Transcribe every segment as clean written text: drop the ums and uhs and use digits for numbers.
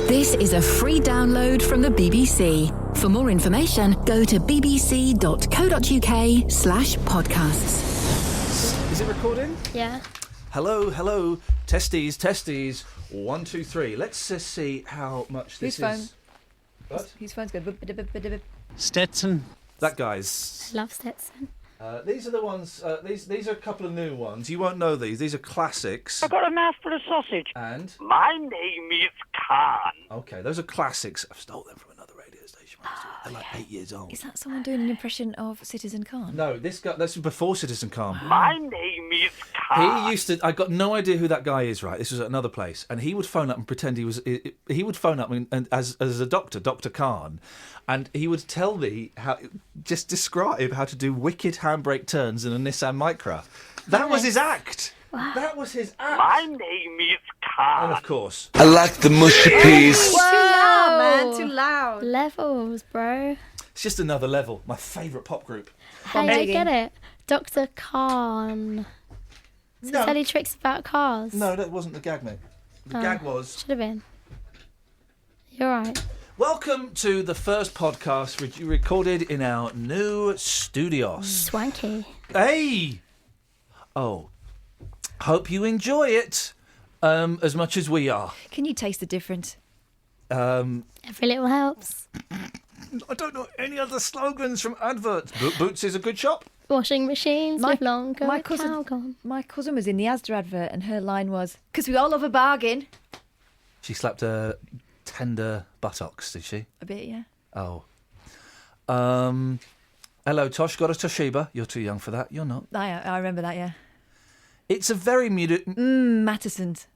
This is a free download from the BBC. For more information, go to bbc.co.uk/podcasts. Is it recording? Yeah. Hello. Testes. 1, 2, 3. Let's just see how much this Whose phone? is. What? Whose phone's good? Stetson. That guy's. I love Stetson. These are the ones. These are a couple of new ones. You won't know these. These are classics. I've got a mouthful of sausage. And My name is Khan. okay, those are classics. I've stole them from another radio station. They're like 8 years old. Is that someone doing an impression of Citizen Khan? No, this guy. This was before Citizen Khan. My name is Khan. He used to. I got no idea who that guy is. Right, this was at another place, and he would phone up and pretend he was. He would phone up and as a doctor, Dr. Khan, and he would tell me just describe how to do wicked handbrake turns in a Nissan Micra. That was his act. Wow. That was his act. My name is Khan. And of course, I like the mushy peas. Too loud, man. Too loud. Levels, bro. it's just another level. My favourite pop group. How do you get it? Dr. Khan. So No. tell you tricks about cars. No, that wasn't the gag, mate. The gag was. Should have been. You're right. Welcome to the first podcast recorded in our new studios. Swanky. Hey! Oh, hope you enjoy it as much as we are. Can you taste the difference? Every little helps. I don't know any other slogans from adverts. Boots is a good shop. Washing machines live longer. my cow cousin, gone. my cousin was in the Asda advert, and her line was, "Because we all love a bargain." She slapped her tender buttocks, did she? A bit, yeah. Oh. Hello, Tosh. Got a Toshiba? You're too young for that. You're not. I remember that, yeah. It's a very muted. Matterson's.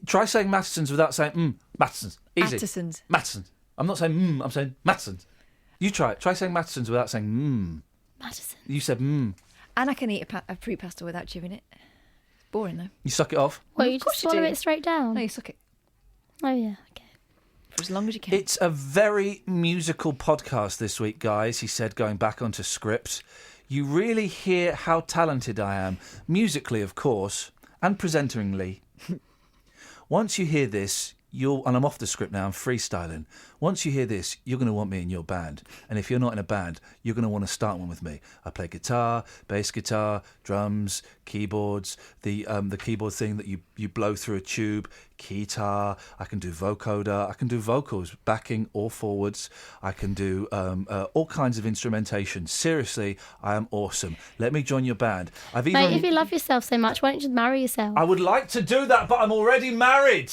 Try saying Matterson's without saying Matterson's. Easy. Matterson's. Matterson's. I'm not saying I'm saying Matterson's. You try it. Try saying Matterson's without saying Madison. You said And I can eat a fruit pasta without chewing it. It's boring, though. You suck it off. Well, you course just you swallow do. it straight down. No, you suck it Oh, yeah. Okay. for as long as you can. It's a very musical podcast this week, guys, he said, going back onto script. You really hear how talented I am, musically, of course, and presenteringly. Once you hear this, and I'm off the script now, I'm freestyling. Once you hear this, you're going to want me in your band. And if you're not in a band, you're going to want to start one with me. I play guitar, bass guitar, drums, keyboards, the keyboard thing that you blow through a tube, keytar. I can do vocoder. I can do vocals, backing or forwards. I can do all kinds of instrumentation. Seriously, I am awesome. Let me join your band. Mate, if you love yourself so much, why don't you just marry yourself? I would like to do that, but I'm already married.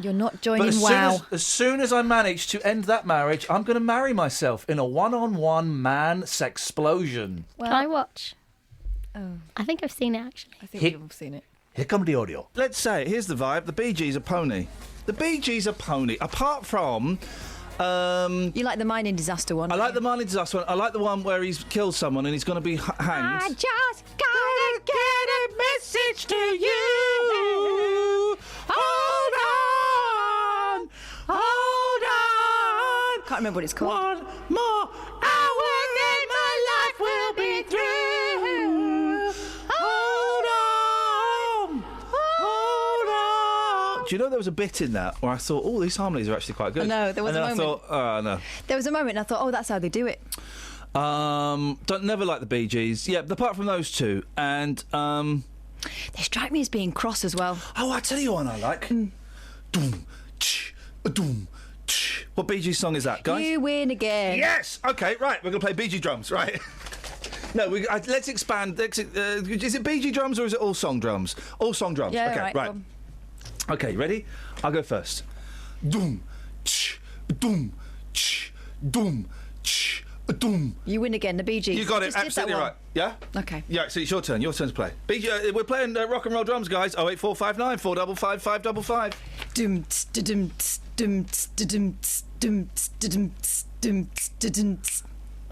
You're not But joining as soon as I manage to end that marriage, I'm going to marry myself in a one-on-one man sexplosion. Well, Can I watch? Oh, I think I've seen it, actually. I think Hit- we've all seen it. Here come the audio. Let's say, here's the vibe. The Bee Gees are pony. The Bee Gees are pony. Apart from... You like the mining disaster one? I like the mining disaster one. I like the one where he's killed someone and he's going to be hanged. I just gotta get a message to you. Hold on. Can't remember what it's called. One more hour, then my life will be through. Hold on. Do you know there was a bit in that where I thought, oh, these harmonies are actually quite good. I know, there was and a then moment. I thought, oh, no. There was a moment and I thought, oh, that's how they do it. Don't never like the Bee Gees. Yeah, apart from those two. And, They strike me as being cross as well. oh, I tell you one I like. Doom, tch, doom, tch. What Bee Gees song is that, guys? You win again. Yes! Okay, right, we're going to play Bee Gees drums, right? No, let's expand. Is it Bee Gees drums or is it all song drums? All song drums. Yeah, okay, right. right. Okay, ready? I'll go first. Doom, tch, doom, tch, doom, tch, doom. You win again, the Bee Gees. You got it, Just did that absolutely one. right. Yeah? Okay. Yeah, so it's your turn. Your turn to play. We're playing rock and roll drums, guys. 08459 455 555. Dum tss, dum tss, dum tss, dum tss, dum tss, dum tss, dum tss, dum tss.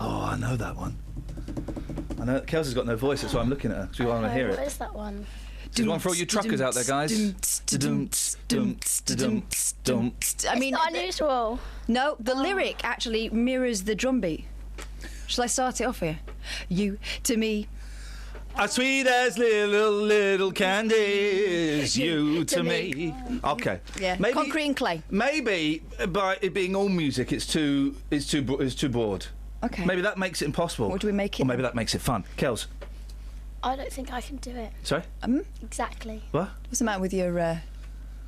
Oh, I know that one. I know. Kelsey's got no voice, that's why I'm looking at her, because we want to hear What it. is that one? There's one for all you truckers out there, guys. I mean, It's not unusual. no, the lyric actually mirrors the drum beat. Shall I start it off here? You to me. As sweet as little candies, you to me. Okay. Yeah. Concrete and clay. Maybe by it being all music, it's too broad. Okay. Maybe that makes it impossible. What do we make it? Or maybe that makes it fun. Kels. I don't think I can do it. Sorry. Exactly. What? What's the matter with your?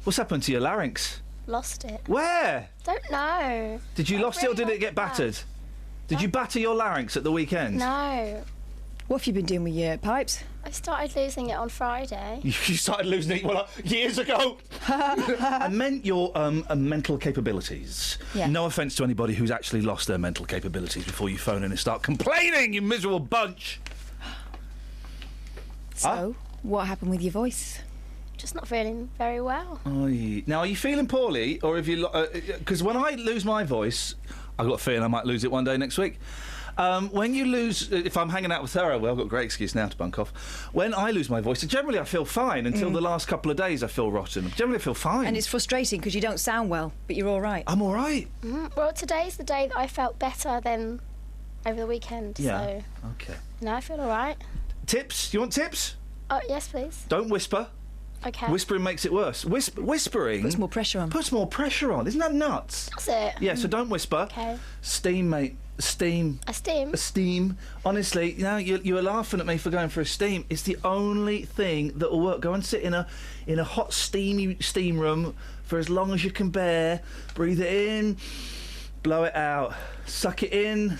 What's happened to your larynx? Lost it. Where? Don't know. Did you lost it or did it get battered? Did you batter your larynx at the weekend? No. What have you been doing with your pipes? I started losing it on Friday. You started losing it years ago. I meant your mental capabilities. Yeah. No offence to anybody who's actually lost their mental capabilities before you phone in and start complaining, you miserable bunch. So, what happened with your voice? Just not feeling very well. Now, are you feeling poorly, or have you? Because when I lose my voice, I've got a feeling I might lose it one day next week. When you lose, if I'm hanging out with her, well, I've got a great excuse now to bunk off. When I lose my voice, generally I feel fine until the last couple of days I feel rotten. Generally I feel fine. And it's frustrating because you don't sound well, but you're all right. I'm all right. Well, today's the day that I felt better than over the weekend. Yeah. So Okay. now I feel all right. Tips? You want tips? Oh, yes, please. Don't whisper. Okay. Whispering makes it worse. Whispering Puts more pressure on. puts more pressure on. Isn't that nuts? That's it. Yeah. So don't whisper. Okay. Steam, mate. Steam. A steam. A steam. Honestly, you were laughing at me for going for a steam. It's the only thing that will work. Go and sit in a hot steamy steam room for as long as you can bear. Breathe it in, blow it out. Suck it in,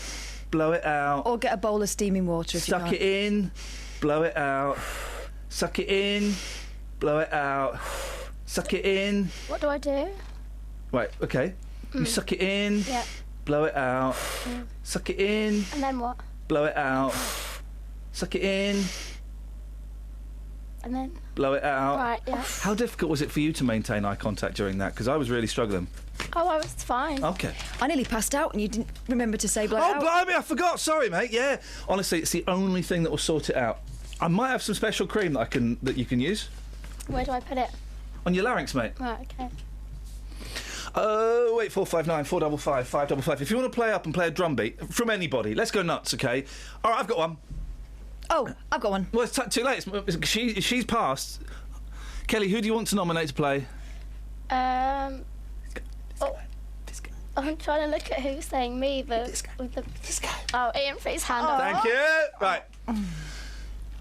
blow it out. Or get a bowl of steaming water if you Suck can't. it in, blow it out. Suck it in, blow it out. Suck it in. What do I do? Right, okay. You suck it in, Yeah. blow it out. Suck it in, And then what? blow it out. Suck it in, And then? blow it out. Right, yeah. How difficult was it for you to maintain eye contact during that? Because I was really struggling. Oh, I was fine. Okay. I nearly passed out and you didn't remember to say blow it Oh, out. blimey, I forgot. Sorry, mate. Yeah. Honestly, it's the only thing that will sort it out. I might have some special cream that you can use Where do I put it? on your larynx, mate. Right, okay. Oh, 8459 455 555. If you want to play up and play a drum beat from anybody, let's go nuts, okay? All right, I've got one. Oh, I've got one. Well, it's too late. She's passed. Kelly, who do you want to nominate to play? Oh, This guy. I'm trying to look at who's saying me, but This guy. with the... This guy. Oh, Ian, put his hand up. Thank you. Right.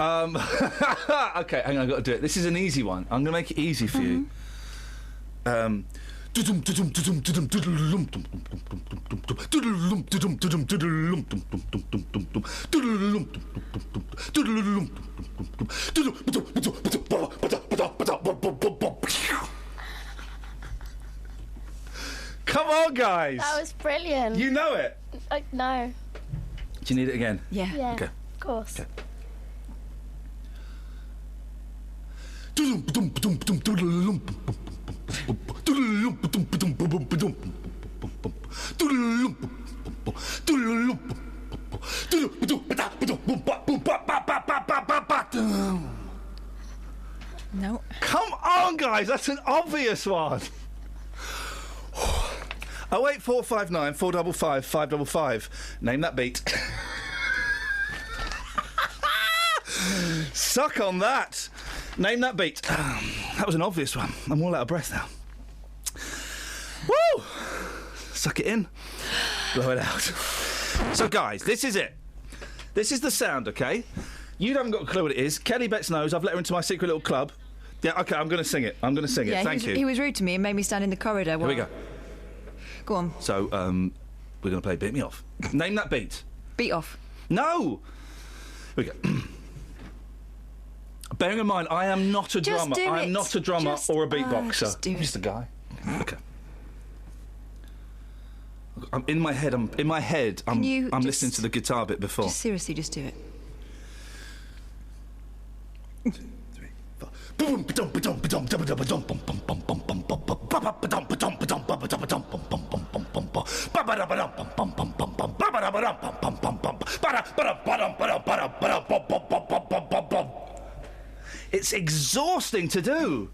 Okay, hang on, I've got to do it. This is an easy one. I'm going to make it easy for you. Come on, guys. That was brilliant. You know it. No. Do you need it again? Yeah. Yeah. Okay. Of course. Okay. No. Come on, guys, that's an obvious one. 08459 455 555. Name that beat. Suck on that. Name that beat. That was an obvious one. I'm all out of breath now. Woo! Suck it in. Blow it out. So, guys, this is it. This is the sound, okay? You haven't got a clue what it is. Kelly Betts knows. I've let her into my secret little club. Yeah, okay, I'm going to sing it. I'm going to sing it. Yeah, Thank he you. was rude to me and made me stand in the corridor. Here we go. Go on. So, we're going to play Beat Me Off. Name that beat. Beat off. No! Here we go. Bearing in mind, I am not a Just drummer. do I am it. not a drummer Just- or a beatboxer. just do I'm it. just a guy. Okay. I'm in my head. I'm you I'm just- listening to the guitar bit before. Just seriously, just do it. 2, 3, 4. It's exhausting to do.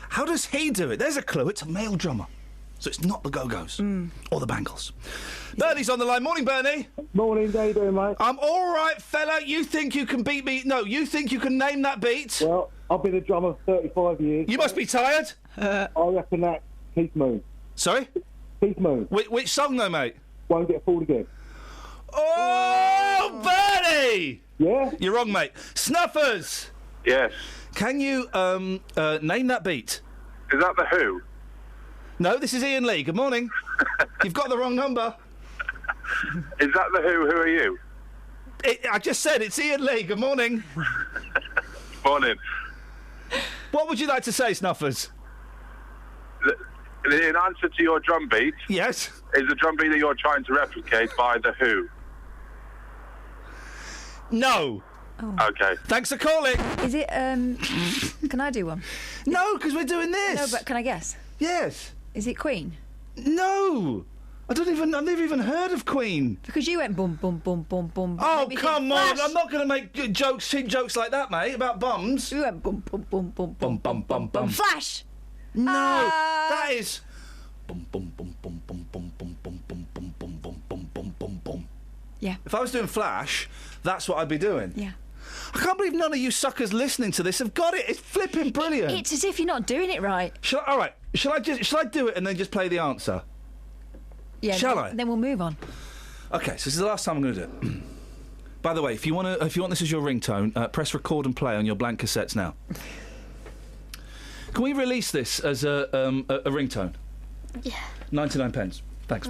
How does he do it? There's a clue. It's a male drummer. So it's not the Go-Go's or the Bangles. Bernie's on the line. Morning, Bernie. Morning, how you doing, mate? I'm all right, fella. You think you can beat me? No, you think you can name that beat? Well, I've been a drummer for 35 years. You must be tired. I reckon that's Keith Moon. Sorry? Keith Moon. Which song, though, mate? Won't Get Fooled Again. Oh, Bernie! Yeah? You're wrong, mate. Snuffers! Yes. Can you name that beat? Is that The Who? No, this is Iain Lee. Good morning. You've got the wrong number. Is that The Who? Who are you? I just said it's Iain Lee. Good morning. Morning. What would you like to say, Snuffers? In answer to your drum beat, Yes. is the drum beat that you're trying to replicate by The Who? No. Okay. Thanks for calling. Is it, can I do one? No, because we're doing this. No, but can I guess? Yes. Is it Queen? No. I've never even heard of Queen. Because you went boom, boom, boom, boom, boom. Oh, Made me come think on. Flash. I'm not going to make cheap jokes like that, mate, about bums. You went boom, boom, boom, boom, boom, bum, bum, bum. Flash! No. Ah. That is... Bum, bum, bum, bum, bum, bum, bum, bum, bum, bum, bum, bum, bum, bum, bum, bum. Yeah. If I was doing Flash, that's what I'd be doing. Yeah. I can't believe none of you suckers listening to this have got it. It's flipping brilliant. It's as if you're not doing it right. All right. Shall I do it and then just play the answer? Yeah. Shall then, I? Then we'll move on. Okay, so this is the last time I'm going to do it. By the way, if you want this as your ringtone, press record and play on your blank cassettes now. Can we release this as a ringtone? Yeah. 99 pence. Thanks.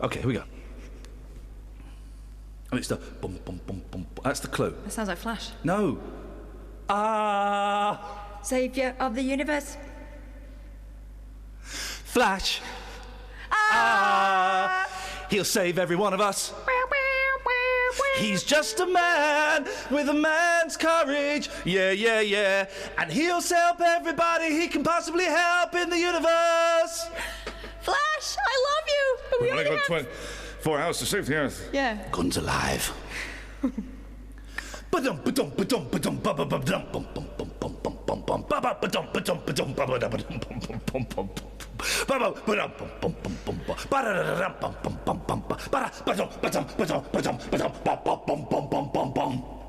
Okay, here we go. And it's the bum bum bum bum. That's the clue. That sounds like Flash. No. Saviour of the universe. Flash. He'll save every one of us. He's just a man with a man's courage. Yeah, yeah, yeah. And he'll help everybody he can possibly help in the universe. Flash, I love you. But we only got 24 hours to save the Earth. Yeah. Guns alive.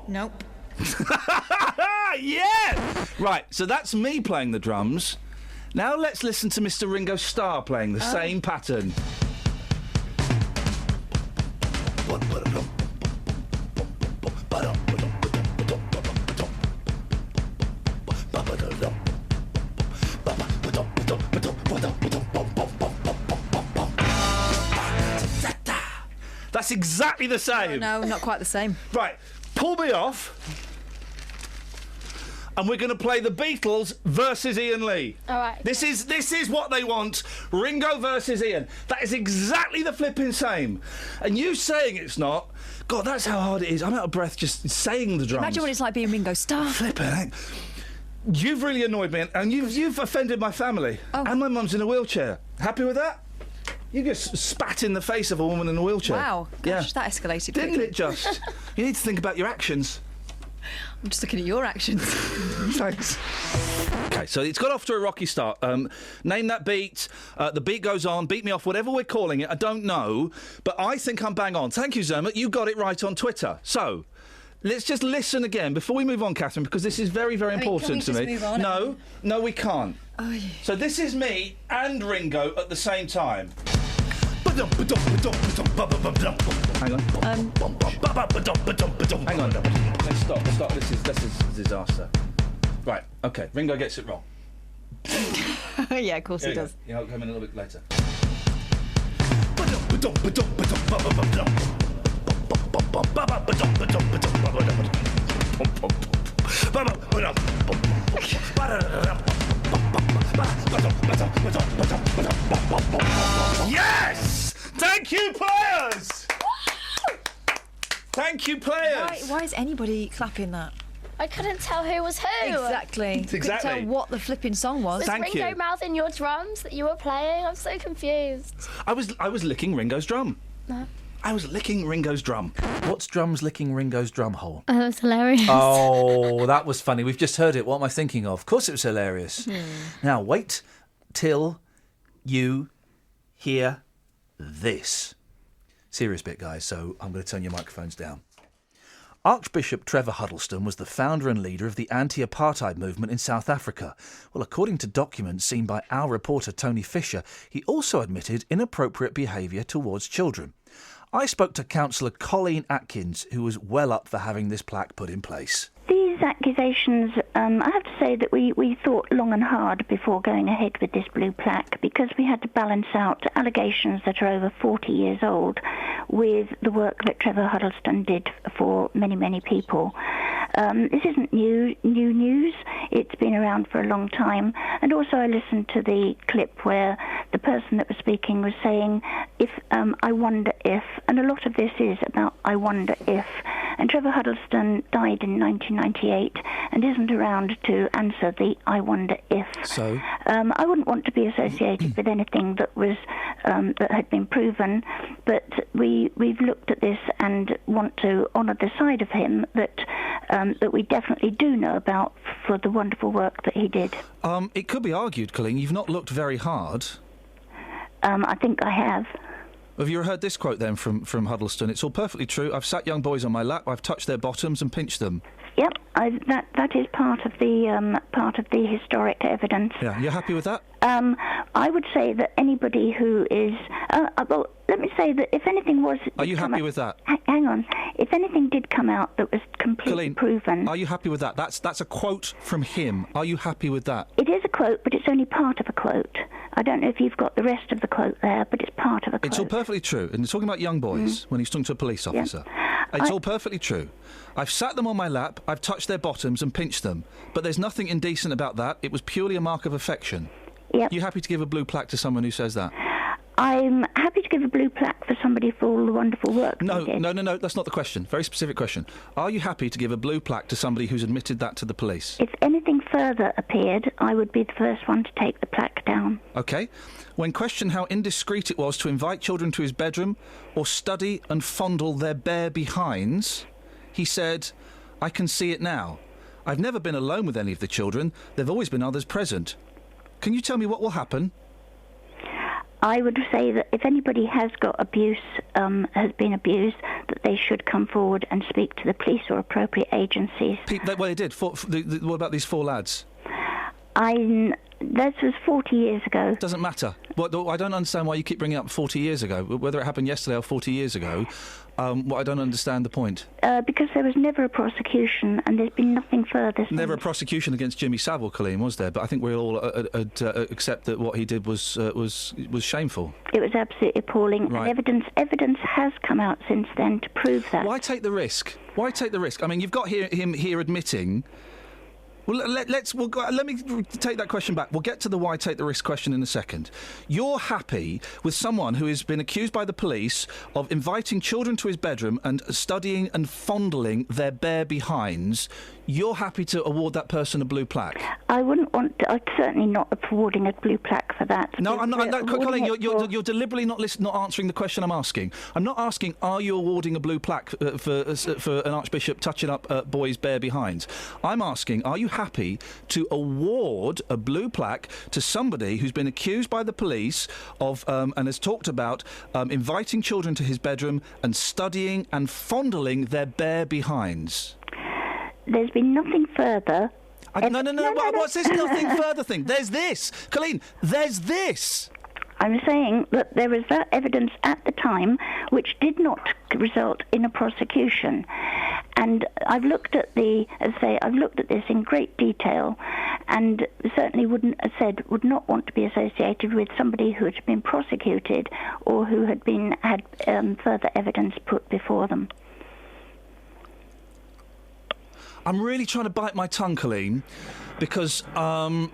Nope. Yeah! Right, so that's me playing the drums. Now let's listen to Mr. Ringo Starr playing the same pattern. That's exactly the same. No, not quite the same. Right, pull me off. And we're going to play the Beatles versus Iain Lee. All right. This is what they want. Ringo versus Iain. That is exactly the flipping same. And you saying it's not, God, that's how hard it is. I'm out of breath just saying the drums. Imagine what it's like being Ringo Starr. Flipping heck. You've really annoyed me, and you've offended my family. Oh. And my mum's in a wheelchair. Happy with that? You just spat in the face of a woman in a wheelchair. Wow. Gosh, that escalated Didn't quickly. it just? You need to think about your actions. I'm just looking at your actions. Thanks. Okay, so it's got off to a rocky start. Name that beat. The beat goes on. Beat me off. Whatever we're calling it, I don't know, but I think I'm bang on. Thank you, Zermatt. You got it right on Twitter. So let's just listen again before we move on, Catherine, because this is very, very important to me. Move on? No, we can't. Oh, yeah. So this is me and Ringo at the same time. Hang on. Hang on. Let's stop. This is a disaster. Right. Okay. Ringo gets it wrong. Yeah, of course he does. Yeah, I'll come in a little bit later. Yes! Thank you, players! Thank you, players! Why is anybody clapping that? I couldn't tell who was who. Exactly. Couldn't Exactly. tell what the flipping song was. Was Thank Ringo you. mouthing your drums that you were playing? I'm so confused. I was licking Ringo's drum. No. I was licking Ringo's drum. What's drums licking Ringo's drum hole? Oh, that was hilarious. Oh, that was funny. We've just heard it. What am I thinking of? Of course it was hilarious. Now, wait till you hear this. Serious bit, guys, so I'm going to turn your microphones down. Archbishop Trevor Huddleston was the founder and leader of the anti-apartheid movement in South Africa. Well, according to documents seen by our reporter Tony Fisher, he also admitted inappropriate behaviour towards children. I spoke to councillor Colleen Atkins, who was well up for having this plaque put in place. These accusations, I have to say that we thought long and hard before going ahead with this blue plaque, because we had to balance out allegations that are over 40 years old with the work that Trevor Huddleston did for many, many people. This isn't new news. It's been around for a long time. And also I listened to the clip where the person that was speaking was saying, I wonder if, and a lot of this is about I wonder if. And Trevor Huddleston died in 1998 and isn't around to answer the I wonder if. So? I wouldn't want to be associated with anything that was that had been proven, but we've looked at this and want to honour the side of him that we definitely do know about for the wonderful work that he did. It could be argued, Colleen, you've not looked very hard. I think I have. Have you ever heard this quote then from Huddleston? It's all perfectly true. I've sat young boys on my lap, I've touched their bottoms and pinched them. Yep, that is part of the historic evidence. Yeah, you're happy with that? I would say that anybody who is well, let me say that if anything was... Are you happy with that? Hang on. If anything did come out that was completely Colleen, proven... Are you happy with that? That's a quote from him. Are you happy with that? It is a quote, but it's only part of a quote. I don't know if you've got the rest of the quote there, but it's part of a quote. It's all perfectly true. And he's talking about young boys when he's talking to a police officer. Yeah. It's all perfectly true. I've sat them on my lap, I've touched their bottoms and pinched them. But there's nothing indecent about that. It was purely a mark of affection. Yep. You happy to give a blue plaque to someone who says that? I'm happy to give a blue plaque for somebody for all the wonderful work No, they did. no, that's not the question. Very specific question. Are you happy to give a blue plaque to somebody who's admitted that to the police? If anything further appeared, I would be the first one to take the plaque down. OK. When questioned how indiscreet it was to invite children to his bedroom or study and fondle their bare behinds, he said, I can see it now. I've never been alone with any of the children. There've always been others present. Can you tell me what will happen? I would say that if anybody has got abuse, has been abused, that they should come forward and speak to the police or appropriate agencies. Well, they did. What about these 4 lads? This was 40 years ago. Doesn't matter. I don't understand why you keep bringing up 40 years ago. Whether it happened yesterday or 40 years ago, I don't understand the point. Because there was never a prosecution and there's been nothing further since. Never a prosecution against Jimmy Savile, Colleen, was there? But I think we all accept that what he did was shameful. It was absolutely appalling. Right. And evidence has come out since then to prove that. Why take the risk? Why take the risk? I mean, you've got him here admitting... Well, let me take that question back. We'll get to the why take the risk question in a second. You're happy with someone who has been accused by the police of inviting children to his bedroom and studying and fondling their bare behinds. You're happy to award that person a blue plaque? I wouldn't want to, I'm certainly not awarding a blue plaque for that. No, I'm not. Colleen, you're deliberately not answering the question I'm asking. I'm not asking, are you awarding a blue plaque for an archbishop touching up boys' bare behinds? I'm asking, are you happy to award a blue plaque to somebody who's been accused by the police of and has talked about inviting children to his bedroom and studying and fondling their bare behinds? There's been nothing further. No. What's this nothing further thing? There's this. Colleen, there's this. I'm saying that there was that evidence at the time which did not result in a prosecution. And I've looked at I've looked at this in great detail and certainly would not want to be associated with somebody who had been prosecuted or who had further evidence put before them. I'm really trying to bite my tongue, Colleen, because in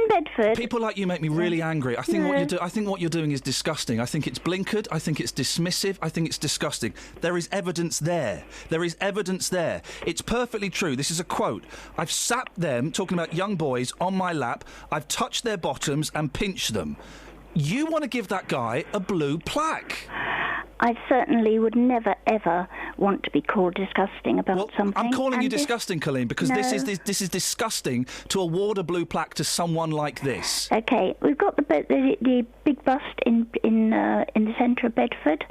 Bedford, people like you make me really angry. I think what you're doing is disgusting. I think it's blinkered. I think it's dismissive. I think it's disgusting. There is evidence there. It's perfectly true. This is a quote. I've sat them, talking about young boys, on my lap. I've touched their bottoms and pinched them. You want to give that guy a blue plaque? I certainly would never, ever want to be called disgusting about something. I'm calling you And disgusting, Colleen, because No. this is disgusting to award a blue plaque to someone like this. Okay, we've got the big bust in the centre of Bedford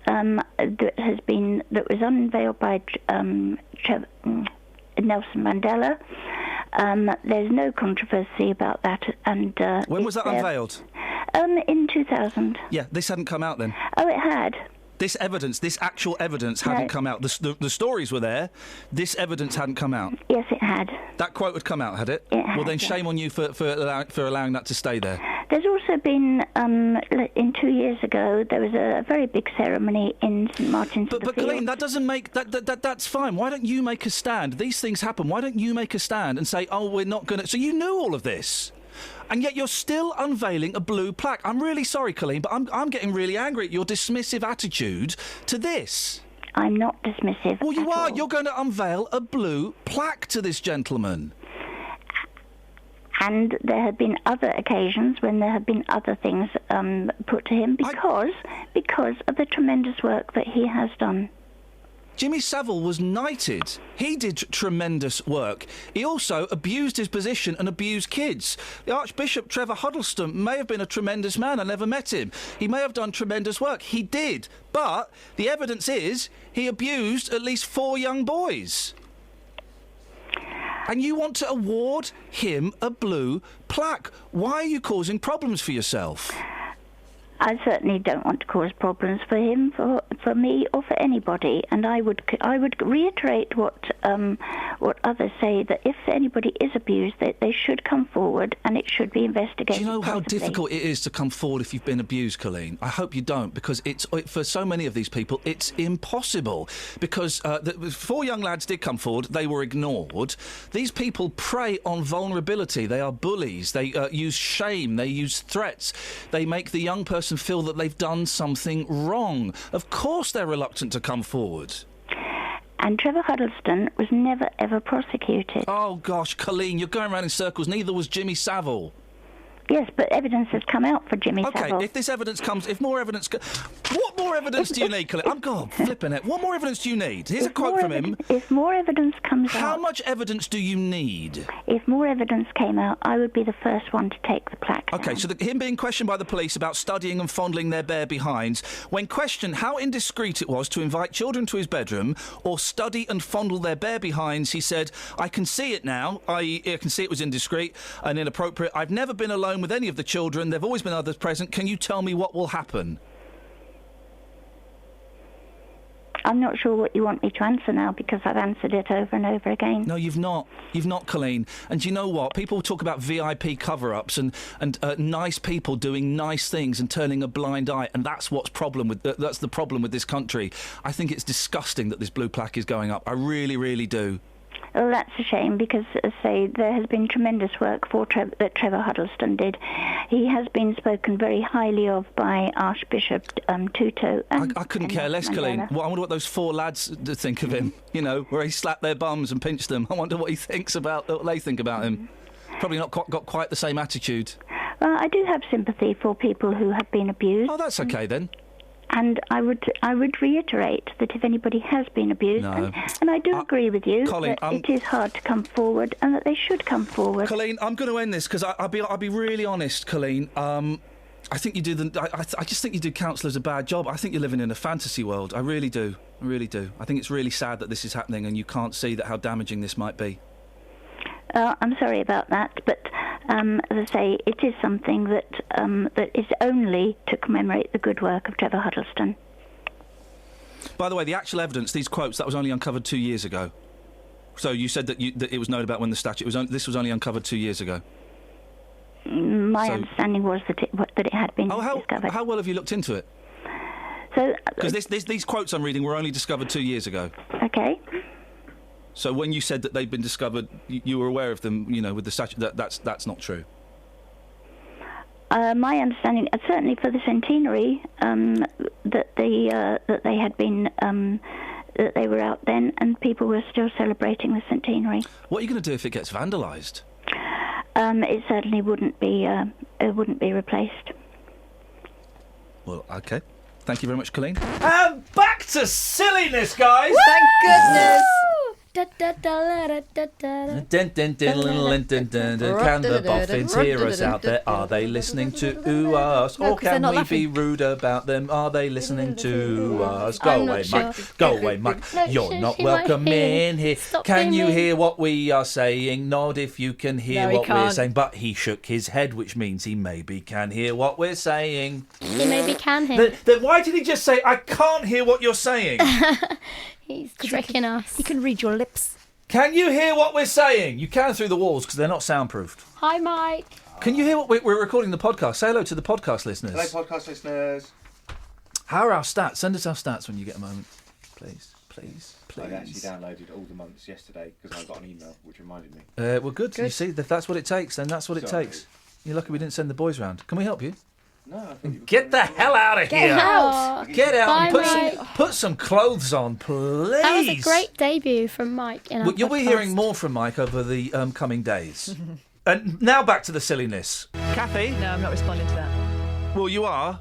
that was unveiled by Nelson Mandela. There's no controversy about that. And When was that unveiled? In 2000. Yeah, this hadn't come out then. Oh, it had. This actual evidence hadn't come out. The stories were there. This evidence hadn't come out. Yes, it had. That quote had come out, had it? It had, well, then yeah. shame on you for allowing that to stay there. There's also been, in 2 years ago, there was a very big ceremony in St Martin's. But Colleen, that doesn't make that's fine. Why don't you make a stand? These things happen. Why don't you make a stand and say, "Oh, we're not going to"? So you knew all of this, and yet you're still unveiling a blue plaque. I'm really sorry, Colleen, but I'm getting really angry at your dismissive attitude to this. I'm not dismissive. Well, you at are. all. You're going to unveil a blue plaque to this gentleman. And there have been other occasions when there have been other things put to him because of the tremendous work that he has done. Jimmy Savile was knighted. He did tremendous work. He also abused his position and abused kids. The Archbishop Trevor Huddleston may have been a tremendous man. I never met him. He may have done tremendous work. He did. But the evidence is he abused at least 4 young boys. And you want to award him a blue plaque. Why are you causing problems for yourself? I certainly don't want to cause problems for him, for me, or for anybody. And I would reiterate what others say, that if anybody is abused, that they should come forward and it should be investigated. Do you know how possibly. difficult it is to come forward if you've been abused, Colleen? I hope you don't, because for so many of these people, it's impossible. Because the 4 young lads did come forward, they were ignored. These people prey on vulnerability. They are bullies. They use shame. They use threats. They make the young person feel that they've done something wrong. Of course they're reluctant to come forward. And Trevor Huddleston was never, ever prosecuted. Oh, gosh, Colleen, you're going around in circles. Neither was Jimmy Savile. Yes, but evidence has come out for Jimmy Savile. OK, if more evidence... What more evidence do you need, Colleen? I'm flipping it. What more evidence do you need? Here's a quote from him. If more evidence comes out... How much evidence do you need? If more evidence came out, I would be the first one to take the plaque down. OK, so him being questioned by the police about studying and fondling their bare behinds, when questioned how indiscreet it was to invite children to his bedroom or study and fondle their bare behinds, he said, "I can see it now. I can see it was indiscreet and inappropriate. I've never been alone with any of the children. There've always been others present. Can you tell me what will happen?" I'm not sure what you want me to answer now, because I've answered it over and over again. No, you've not. You've not, Colleen. And do you know what? People talk about VIP cover-ups and nice people doing nice things and turning a blind eye, and that's the problem with this country. I think it's disgusting that this blue plaque is going up. I really, really do. Well, that's a shame, because, as I say, there has been tremendous work that Trevor Huddleston did. He has been spoken very highly of by Archbishop Tuto. I couldn't care less, Colleen. I wonder what those 4 lads think of him, where he slapped their bums and pinched them. I wonder what they think about him. Probably not got quite the same attitude. Well, I do have sympathy for people who have been abused. Oh, that's OK, then. And I would reiterate that if anybody has been abused, No. and I do agree with you, Colleen, that it is hard to come forward and that they should come forward. Colleen, I'm going to end this because I'll be really honest, Colleen. I think you do I just think you do counsellors a bad job. I think you're living in a fantasy world. I really do. I really do. I think it's really sad that this is happening and you can't see how damaging this might be. I'm sorry about that, but as I say, it is something that is only to commemorate the good work of Trevor Huddleston. By the way, the actual evidence, these quotes, that was only uncovered 2 years ago. So you said that it was known about when the statue this was only uncovered 2 years ago. My understanding was that it had been discovered. How well have you looked into it? So, because these quotes I'm reading were only discovered 2 years ago. Okay. So when you said that they'd been discovered, you were aware of them, with the statue. That's not true. My understanding, certainly for the centenary, that they had been that they were out then, and people were still celebrating the centenary. What are you going to do if it gets vandalised? It certainly wouldn't be replaced. Well, okay. Thank you very much, Colleen. And back to silliness, guys. Thank goodness. Da, da, da, da, da, da. Can the boffins hear us out there? Are they listening to us? No, Or 'cause they're can not we be rude about them? Are they listening to us? Go I'm away, not Mike. sure. Go away, Mike. No, You're she not might welcome hear. in here. Stop Can you being hear what we are saying? Nod if you can hear No, he what we're can't. saying. But he shook his head, which means he maybe can hear what we're saying. He maybe can hear. Then why did he just say, I can't hear what you're saying? He's tricking us. You can read your lips. Can you hear what we're saying? You can through the walls because they're not soundproofed. Hi, Mike. Can you hear what we're recording the podcast? Say hello to the podcast listeners. Hello, podcast listeners. How are our stats? Send us our stats when you get a moment. Please, please, please. I actually downloaded all the months yesterday because I got an email which reminded me. Well, good. You see, if that's what it takes, then that's what it Sorry. takes. You're lucky we didn't send the boys round. Can we help you? No, I thought you were Get the hell out of here! out. Get out and Bye, put some clothes on, please. That was a great debut from Mike in our Well, you'll be podcast. hearing more from Mike over the coming days. And now back to the silliness. Kathy? No, I'm not responding to that. Well, you are.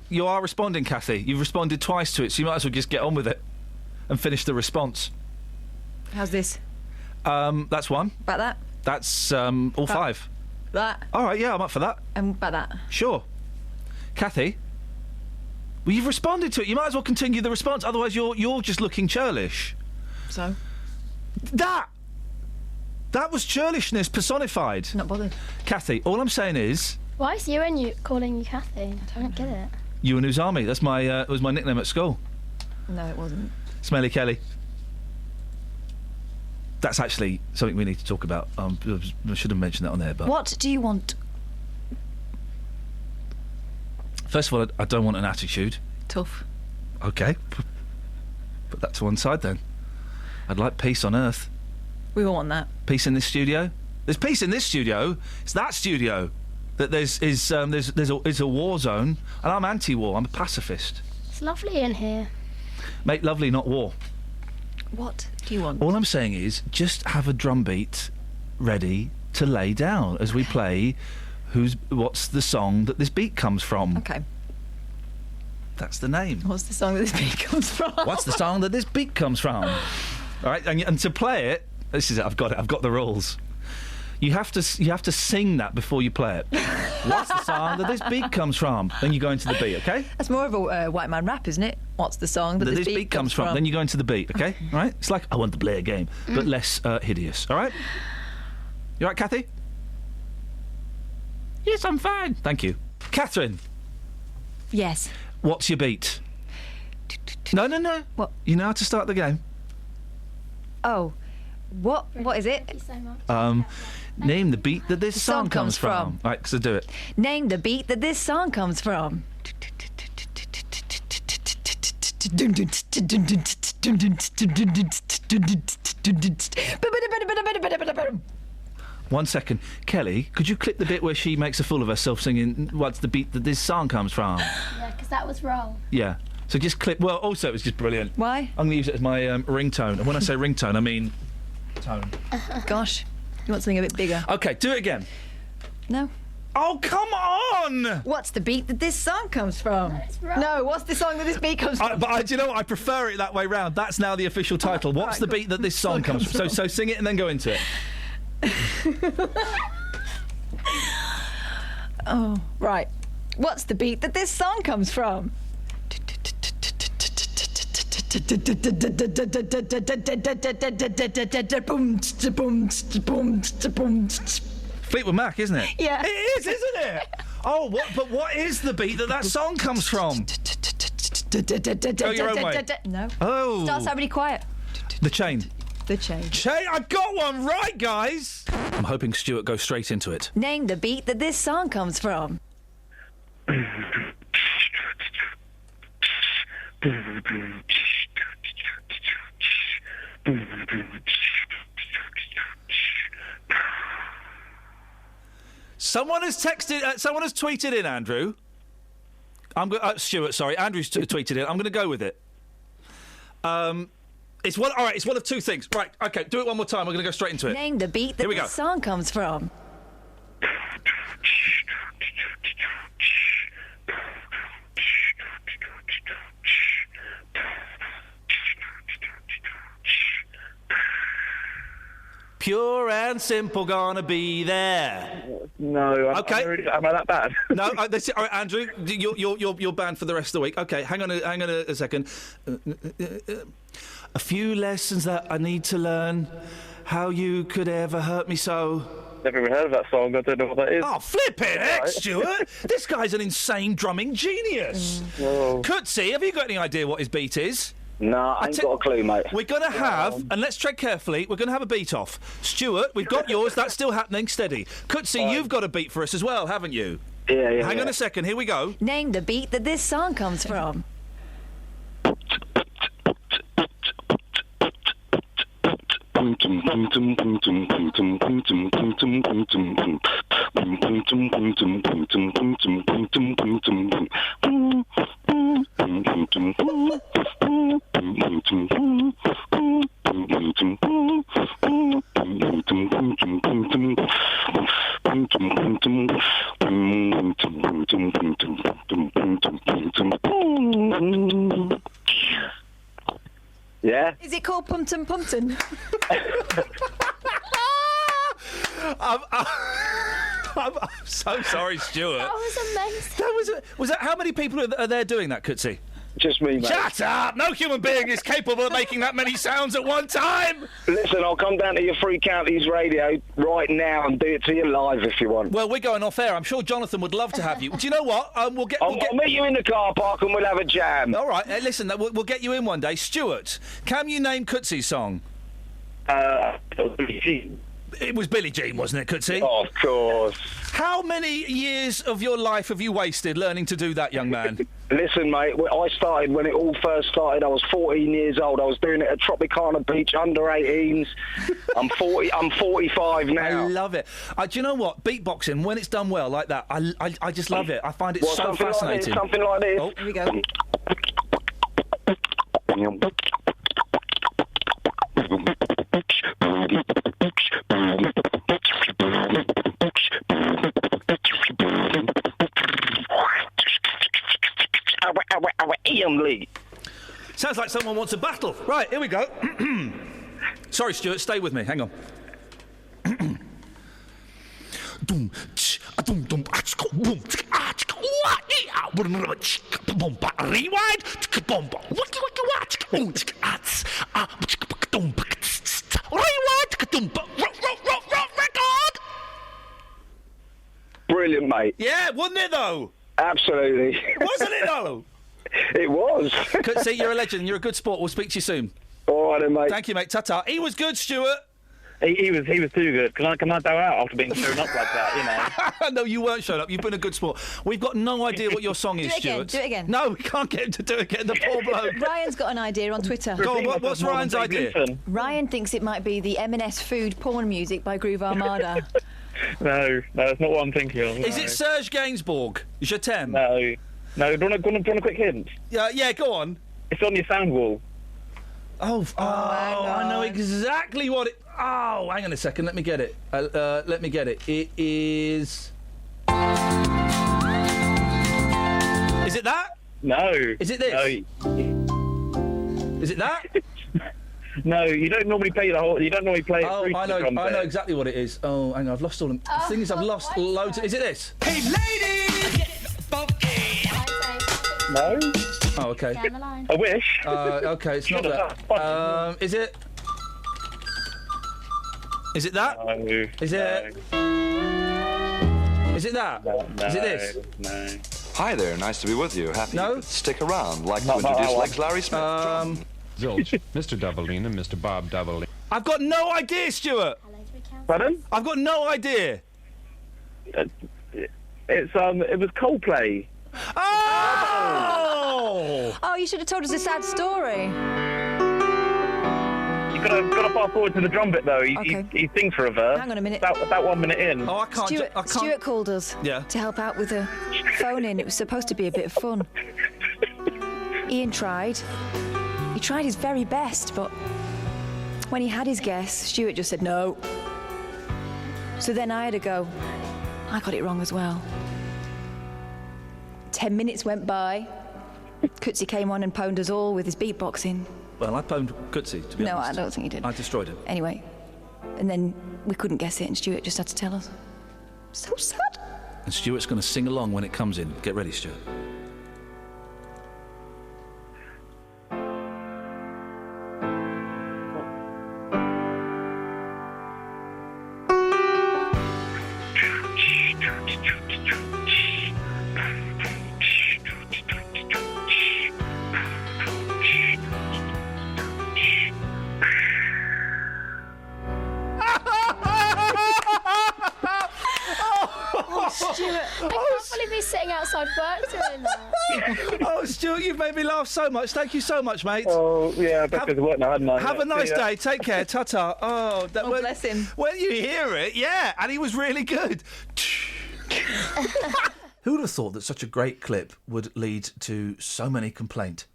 You are responding, Kathy. You've responded twice to it, so you might as well just get on with it and finish the response. How's this? That's one. About that? That's all five. That? All right, yeah, I'm up for that. And about that? Sure. Kathy? Well, you've responded to it. You might as well continue the response, otherwise you're just looking churlish. So? That was churlishness personified. Not bothered. Kathy, all I'm saying is... Why is you and you calling you Kathy? I don't get it. You and Uzami. That's my was my nickname at school. No, it wasn't. Smelly Kelly. That's actually something we need to talk about. I should have mentioned that on there, but... What do you want? First of all, I don't want an attitude. Tough. Okay. Put that to one side then. I'd like peace on Earth. We all want that. Peace in this studio. There's peace in this studio. It's that studio that there's a war zone, and I'm anti-war. I'm a pacifist. It's lovely in here. Make lovely, not war. What do you want? All I'm saying is just have a drum beat ready to lay down as we play what's the song that this beat comes from. Okay. That's the name. What's the song that this beat comes from? What's the song that this beat comes from? All right, and to play it, this is it. I've got it. I've got the rules. You have to sing that before you play it. What's the song that this beat comes from? Then you go into the beat, okay? That's more of a white man rap, isn't it? What's the song that This beat comes from? Then you go into the beat, okay? All right? It's like I want to play a game, but less hideous. All right? You all right, Kathy? Yes, I'm fine. Thank you, Catherine. Yes. What's your beat? No. What? You know how to start the game. Oh. What is it? Thank you so much. Name the beat that this song song comes comes from. from. All right, so do it. Name the beat that this song comes from. One second. Kelly, could you clip the bit where she makes a fool of herself singing what's the beat that this song comes from? Yeah, because that was wrong. Yeah. So just clip... Well, also, it was just brilliant. Why? I'm going to use it as my ringtone. And when I say ringtone, I mean tone. Gosh. You want something a bit bigger? OK, do it again. No. Oh, come on! What's the beat that this song comes from? It's wrong. No, what's the song that this beat comes from? Do you know what? I prefer it that way round. That's now the official title. What's the beat that this song comes from? So sing it and then go into it. Oh, right. What's the beat that this song comes from? Fleetwood Mac, isn't it? Yeah. It is, isn't it? Oh, but what is the beat that song comes from? Go your own way. No. Oh. Start somebody quiet. The Chain. The Chain. I got one right, guys! I'm hoping Stuart goes straight into it. Name the beat that this song comes from. Someone has tweeted in, Andrew. Stuart, sorry. Andrew's tweeted in. I'm going to go with it. It's one of two things. Right, okay, do it one more time. We're going to go straight into it. Name the beat that this song comes from. Pure and simple, gonna be there. No, Okay. am I that bad? No, all right, Andrew, you're banned for the rest of the week. Okay, hang on a second. A few lessons that I need to learn. How you could ever hurt me so. Never even heard of that song. I don't know what that is. Oh, flipping heck, Stuart! This guy's an insane drumming genius. Oh. Coetzee, have you got any idea what his beat is? No, I ain't got a clue, mate. We're going to have, and let's tread carefully, we're going to have a beat off. Stuart, we've got yours, that's still happening, steady. Coetzee, you've got a beat for us as well, haven't you? Yeah. Hang on a second, here we go. Name the beat that this song comes from. Yeah? Is it called Pumpton Pumpton? I'm so sorry, Stuart. That was amazing. Was that how many people are there doing that, Coetzee? Just me, mate. Shut up! No human being is capable of making that many sounds at one time! Listen, I'll come down to your Free Counties radio right now and do it to you live if you want. Well, we're going off air. I'm sure Jonathan would love to have you. Do you know what? I'll meet you in the car park and we'll have a jam. All right, listen, we'll get you in one day. Stuart, can you name Coetzee's song? It was Billie Jean, wasn't it, Coetzee? Oh, of course. How many years of your life have you wasted learning to do that, young man? Listen, mate, I started when it all first started. I was 14 years old. I was doing it at Tropicana Beach, under 18s. I'm 45 now. I love it. Do you know what? Beatboxing, when it's done well like that, I just love it. I find it so fascinating. Something like this. Oh, here we go. Ian Lee. Sounds like someone wants a battle. Right, here we go. Sorry, Stuart, stay with me. Hang on. Rewind. Record. Brilliant, mate. Yeah, wasn't it though? Absolutely. Wasn't it though? It was. See, you're a legend. You're a good sport. We'll speak to you soon. All right, then, mate. Thank you, mate. Ta-ta. He was good, Stuart. He was too good. Can I bow out after being shown up like that? You know. No, you weren't shown up. You've been a good sport. We've got no idea what your song is, Stuart. Do it again. No, we can't get him to do it again. The poor bloke. Ryan's got an idea on Twitter. Go on, what's Ryan's idea? Ryan thinks it might be the M&S food porn music by Groove Armada. No, that's not what I'm thinking of. Is it Serge Gainsbourg? Je t'aime? No. Do you want a quick hint? Yeah, go on. It's on your sound wall. I know exactly what it... Oh, hang on a second. Let me get it. Let me get it. It is... Is it that? No. Is it this? No. Is it that? No, you don't normally play the whole... You don't normally play it through I the drum know set. exactly what it is. Oh, hang on, I've lost all them. The thing is, I've lost loads... Is it this? Hey, ladies! No? Oh, okay. Down the line. I wish. Okay, it's not that. Is it? Is it that? No. Is it? Is it that? No. Is it this? No. Hi there, nice to be with you. Happy No? you could stick around. Like to Not introduce that one. Legs Larry Smith. Zilch, Mr. Doubleine and Mr. Bob Doubleine. I've got no idea, Stuart. Pardon? I've got no idea. It was Coldplay. Oh! Oh, you should have told us a sad story. You've got to fast forward to the drum bit though. He sings for a verse. Hang on a minute. About 1 minute in. Oh, I can't. Stuart called us to help out with a phone-in. It was supposed to be a bit of fun. Ian tried. He tried his very best, but when he had his guess, Stuart just said no. So then I had to go. I got it wrong as well. 10 minutes went by. Coetzee came on and pwned us all with his beatboxing. Well, I pwned Coetzee, to be honest. No, I don't think he did. I destroyed him. Anyway, And then we couldn't guess it, and Stuart just had to tell us. So sad. And Stuart's going to sing along when it comes in. Get ready, Stuart. Stuart, I can't believe he's sitting outside work doing that. Oh, Stuart, you've made me laugh so much. Thank you so much, mate. Oh, yeah, back to work now, hadn't I? Have a nice day. Take care. Ta-ta. Oh, bless him. When you hear it, yeah, and he was really good. Who would have thought that such a great clip would lead to so many complaints?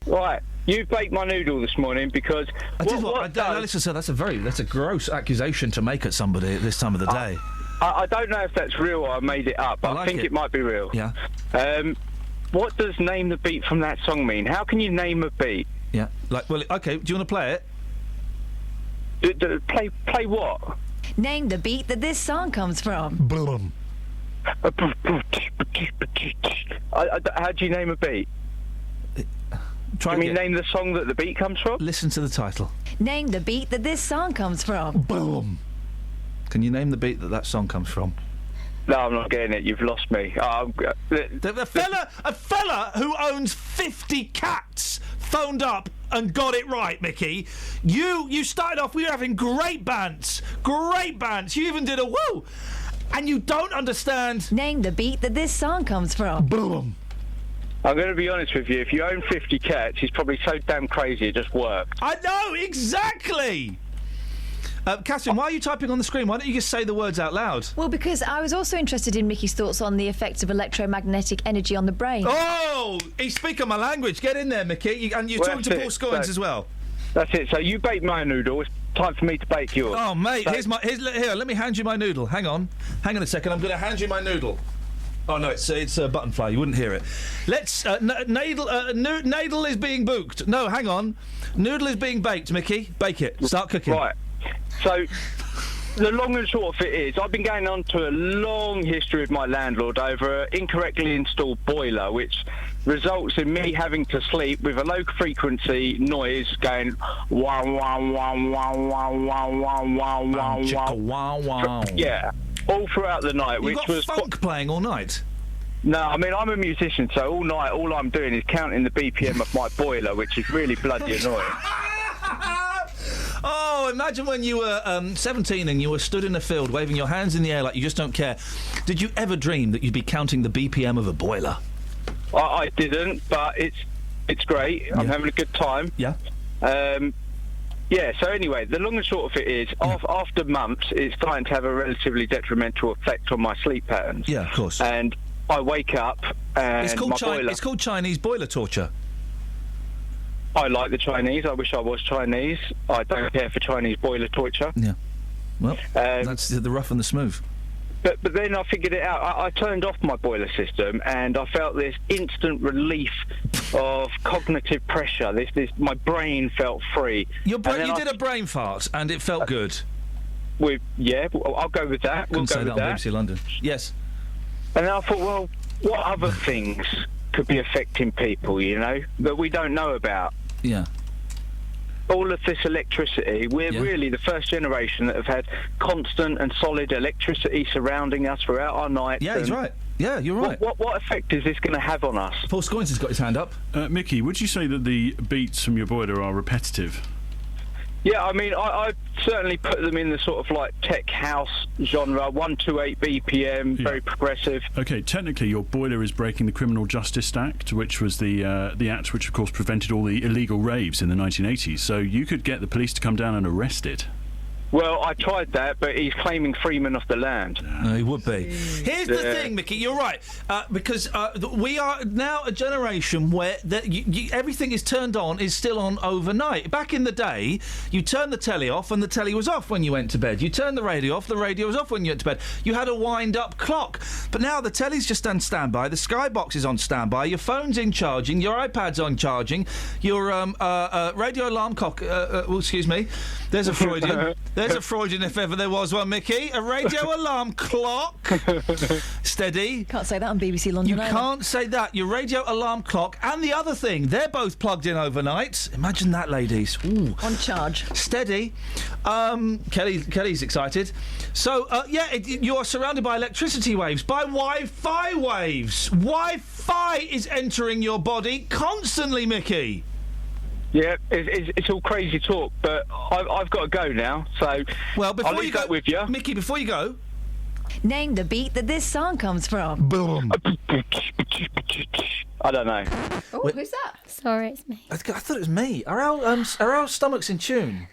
Right, you baked my noodle this morning because... Listen, sir, that's a gross accusation to make at somebody at this time of the day. I don't know if that's real or I made it up, but I think it might be real. Yeah. What does name the beat from that song mean? How can you name a beat? Yeah. Okay, do you want to play it? Play what? Name the beat that this song comes from. Boom. How do you name a beat? Name the song that the beat comes from? Listen to the title. Name the beat that this song comes from. Boom. Can you name the beat that song comes from? No, I'm not getting it. You've lost me. A fella who owns 50 cats phoned up and got it right, Mickey. You started off, we were having great bants. You even did a woo. And you don't understand. Name the beat that this song comes from. Boom. I'm going to be honest with you. If you own 50 cats, he's probably so damn crazy it just worked. I know, exactly. Catherine, why are you typing on the screen? Why don't you just say the words out loud? Well, because I was also interested in Mickey's thoughts on the effects of electromagnetic energy on the brain. Oh, he's speaking my language. Get in there, Mickey. And you're talking to Paul Scoins as well. That's it. So you baked my noodle. It's time for me to bake yours. Oh, mate, here, let me hand you my noodle. Hang on a second. I'm going to hand you my noodle. Oh, no, it's a button fly. You wouldn't hear it. Let's... Nadle is being booked. No, hang on. Noodle is being baked, Mickey. Bake it. Start cooking. Right. So, the long and short of it is, I've been going on to a long history with my landlord over an incorrectly installed boiler, which results in me having to sleep with a low-frequency noise going wow, wow, wow, wow, wow, wow, wow, wow, wow, wow, wow. Yeah, all throughout the night. You've got funk playing all night? No, I mean, I'm a musician, so all night, all I'm doing is counting the BPM of my boiler, which is really bloody annoying. Oh, imagine when you were 17 and you were stood in a field waving your hands in the air like you just don't care. Did you ever dream that you'd be counting the BPM of a boiler? I didn't, but it's great. Yeah. I'm having a good time. Yeah. Yeah, so anyway, the long and short of it is, after months, it's starting to have a relatively detrimental effect on my sleep patterns. Yeah, of course. And I wake up and it's called Chinese boiler torture. I like the Chinese. I wish I was Chinese. I don't care for Chinese boiler torture. Yeah. Well, that's the rough and the smooth. But then I figured it out. I turned off my boiler system and I felt this instant relief of cognitive pressure. My brain felt free. You did a brain fart and it felt good. I'll go with that. Couldn't say that on BBC London. Yes. And then I thought, well, what other things could be affecting people, that we don't know about? Yeah. All of this electricity, we're really the first generation that have had constant and solid electricity surrounding us throughout our night. Yeah, he's right. Yeah, you're right. What effect is this going to have on us? Paul Scoins has got his hand up. Mickey, would you say that the beats from your boiler are repetitive? Yeah, I mean, I certainly put them in the sort of like tech house genre, 128 BPM, very progressive. Okay, technically your boiler is breaking the Criminal Justice Act, which was the act which, of course, prevented all the illegal raves in the 1980s. So you could get the police to come down and arrest it. Well, I tried that, but he's claiming freeman of the land. No, he would be. Here's the thing, Mickey. You're right, because we are now a generation where everything is turned on, is still on overnight. Back in the day, you turned the telly off, and the telly was off when you went to bed. You turned the radio off, the radio was off when you went to bed. You had a wind-up clock. But now the telly's just on standby, the Skybox is on standby, your phone's in charging, your iPad's on charging, your radio alarm clock. Excuse me. There's a Freudian. There's a Freudian if ever there was one, Mickey. A radio alarm clock. Steady. Can't say that on BBC London. You can't say that. Your radio alarm clock and the other thing, they're both plugged in overnight. Imagine that, ladies. Ooh. On charge. Steady. Kelly's excited. So, you are surrounded by electricity waves, by Wi-Fi waves. Wi-Fi is entering your body constantly, Mickey. Yeah, it's all crazy talk, but I've got to go now, so well, before I'll leave you go, that with you. Mickey, before you go... Name the beat that this song comes from. Boom. I don't know. Oh, who's that? Sorry, it's me. I thought it was me. Are our stomachs in tune?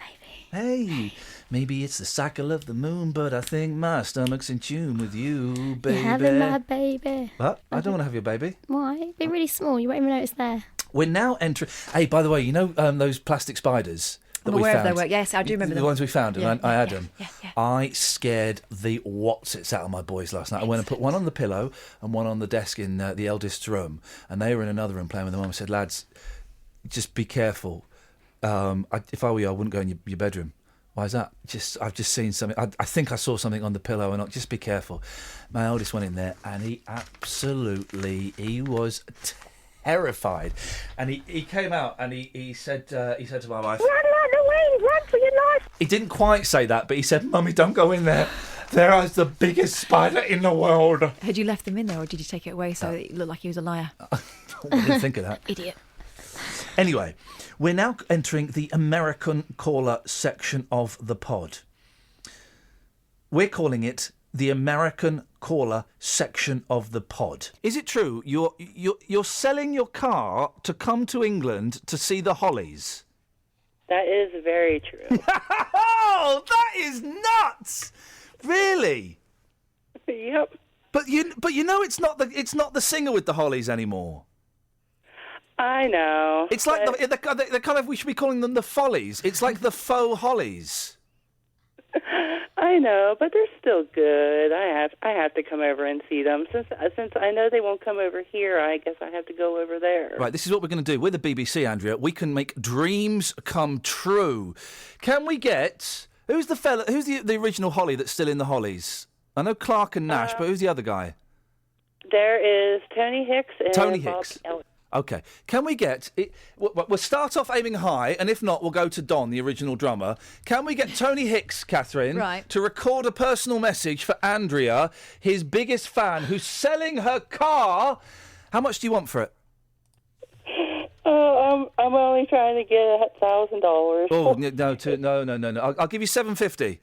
Maybe. Hey, maybe it's the cycle of the moon, but I think my stomach's in tune with you, baby. You're having my baby. What? I don't want to have your baby. Why? It'd be really small. You won't even know it's there. We're now entering... Hey, by the way, you know those plastic spiders that I'm we aware found? of their work. Yes, I do remember the them. ones we found, and Yeah, I had them. yeah. I scared the whatsits out of my boys last night. I went and put one on the pillow and one on the desk in the eldest's room, and they were in another room playing with them. I said, lads, just be careful. If I were you, I wouldn't go in your bedroom. Why is that? I've just seen something. I think I saw something on the pillow, and just be careful. My eldest went in there, and he was terrified, and he came out and he said to my wife, "Run, Louise, run for your life!" He didn't quite say that, but he said, "Mummy, don't go in there. There is the biggest spider in the world." Had you left them in there, or did you take it away so it looked like he was a liar? I didn't think of that. Idiot. Anyway, we're now entering the American caller section of the pod. We're calling it the American caller section of the pod. Is it true you're selling your car to come to England to see the Hollies? That is very true. Oh, that is nuts! Really? Yep. But you know it's not the singer with the Hollies anymore. I know. It's like the kind of, we should be calling them the Follies. It's like the faux Hollies. I know, but they're still good. I have to come over and see them. Since I know they won't come over here, I guess I have to go over there. Right, this is what we're going to do. We're the BBC, Andrea. We can make dreams come true. Can we get... Who's the original Holly that's still in the Hollies? I know Clark and Nash, but who's the other guy? There is Tony Hicks and Tony Bob Hicks. Elliott. Okay. Can we get... We'll start off aiming high, and if not, we'll go to Don, the original drummer. Can we get Tony Hicks, Catherine, right, to record a personal message for Andrea, his biggest fan, who's selling her car? How much do you want for it? I'm only trying to get $1,000. Oh, no. I'll give you $750.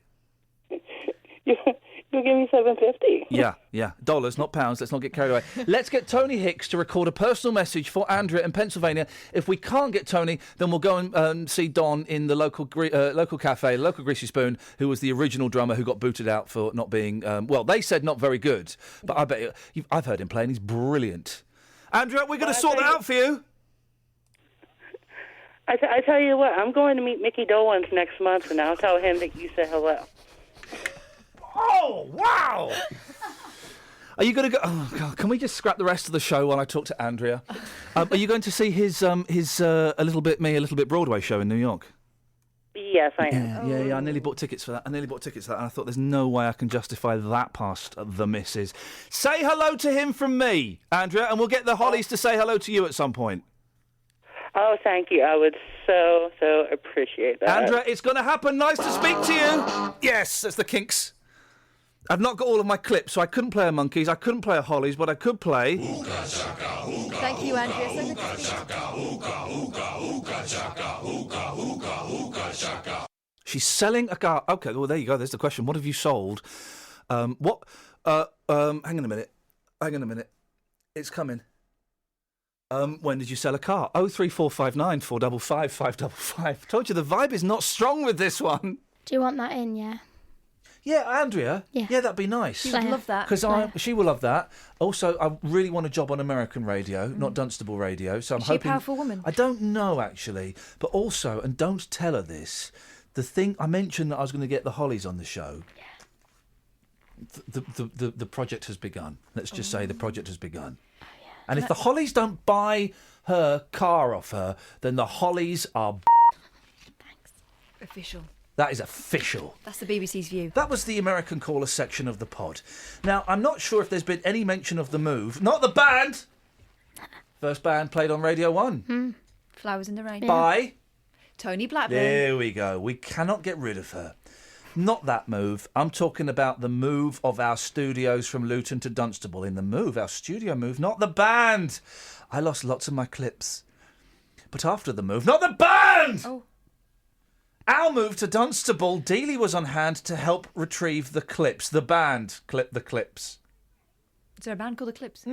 You'll give me $750. Yeah. Dollars, not pounds. Let's not get carried away. Let's get Tony Hicks to record a personal message for Andrea in Pennsylvania. If we can't get Tony, then we'll go and see Don in the local cafe, local Greasy Spoon, who was the original drummer who got booted out for not being, they said not very good. But I bet I've heard him play and he's brilliant. Andrea, we're going to sort that out for you. I tell you what, I'm going to meet Mickey Dolenz next month, and I'll tell him that you said hello. Oh, wow! Are you going to go... Oh, God, can we just scrap the rest of the show while I talk to Andrea? Are you going to see his A Little Bit Me, A Little Bit Broadway show in New York? Yes, I am. Yeah, I nearly bought tickets for that. And I thought there's no way I can justify that past the missus. Say hello to him from me, Andrea, and we'll get the Hollies to say hello to you at some point. Oh, thank you. I would so appreciate that. Andrea, it's going to happen. Nice to speak to you. Yes, that's the Kinks. I've not got all of my clips, so I couldn't play a Monkeys, I couldn't play a Hollies, but I could play... Thank you, Andrea. She's selling a car... OK, well, there you go. There's the question. What have you sold? Hang on a minute. It's coming. When did you sell a car? 03459 455 555. Told you the vibe is not strong with this one. Do you want that in? Yeah. Yeah, Andrea. Yeah. Yeah, that'd be nice. She would love that. Because she will love that. Also, I really want a job on American radio, not Dunstable radio. So I'm Is she a hoping. powerful woman? I don't know actually, but also, and don't tell her this. The thing I mentioned that I was going to get the Hollies on the show. The project has begun. Let's just say the project has begun. And if the Hollies don't buy her car off her, then the Hollies are. Official. That is official. That's the BBC's view. That was the American caller section of the pod. Now, I'm not sure if there's been any mention of the Move. Not the band! First band played on Radio 1. Flowers in the Rain. By? Tony Blackburn. There we go. We cannot get rid of her. Not that move. I'm talking about the move of our studios from Luton to Dunstable. In the Move, our studio move, not the band. I lost lots of my clips. But after the move, not the band! Oh. Our move to Dunstable, Dealey was on hand to help retrieve the clips. The band clip the clips. Is there a band called The Clips?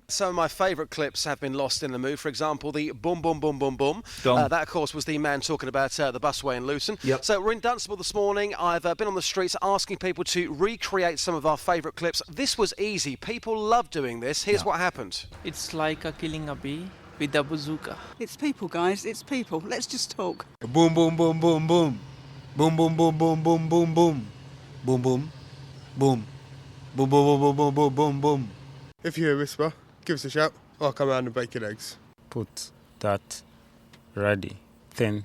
Some of my favourite clips have been lost in the move. For example, the boom, boom, boom, boom, boom. Dom. That, of course, was the man talking about the busway in Luton. Yep. So we're in Dunstable this morning. I've been on the streets asking people to recreate some of our favourite clips. This was easy. People love doing this. Here's what happened. It's like killing a bee with a bazooka. It's people, guys. It's people. Let's just talk. Boom, boom, boom, boom, boom. Boom, boom, boom, boom, boom, boom, boom. Boom, boom. Boom. Boom, boom, boom, boom, boom, boom, boom, boom. If you hear a whisper, give us a shout. I'll come round and bake your eggs. Put that ready, then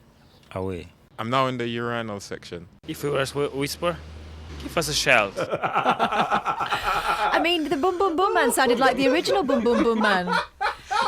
away. I'm now in the urinal section. If you whisper, give us a shout. I mean, the Boom Boom Boom Man sounded like the original Boom Boom Boom Man.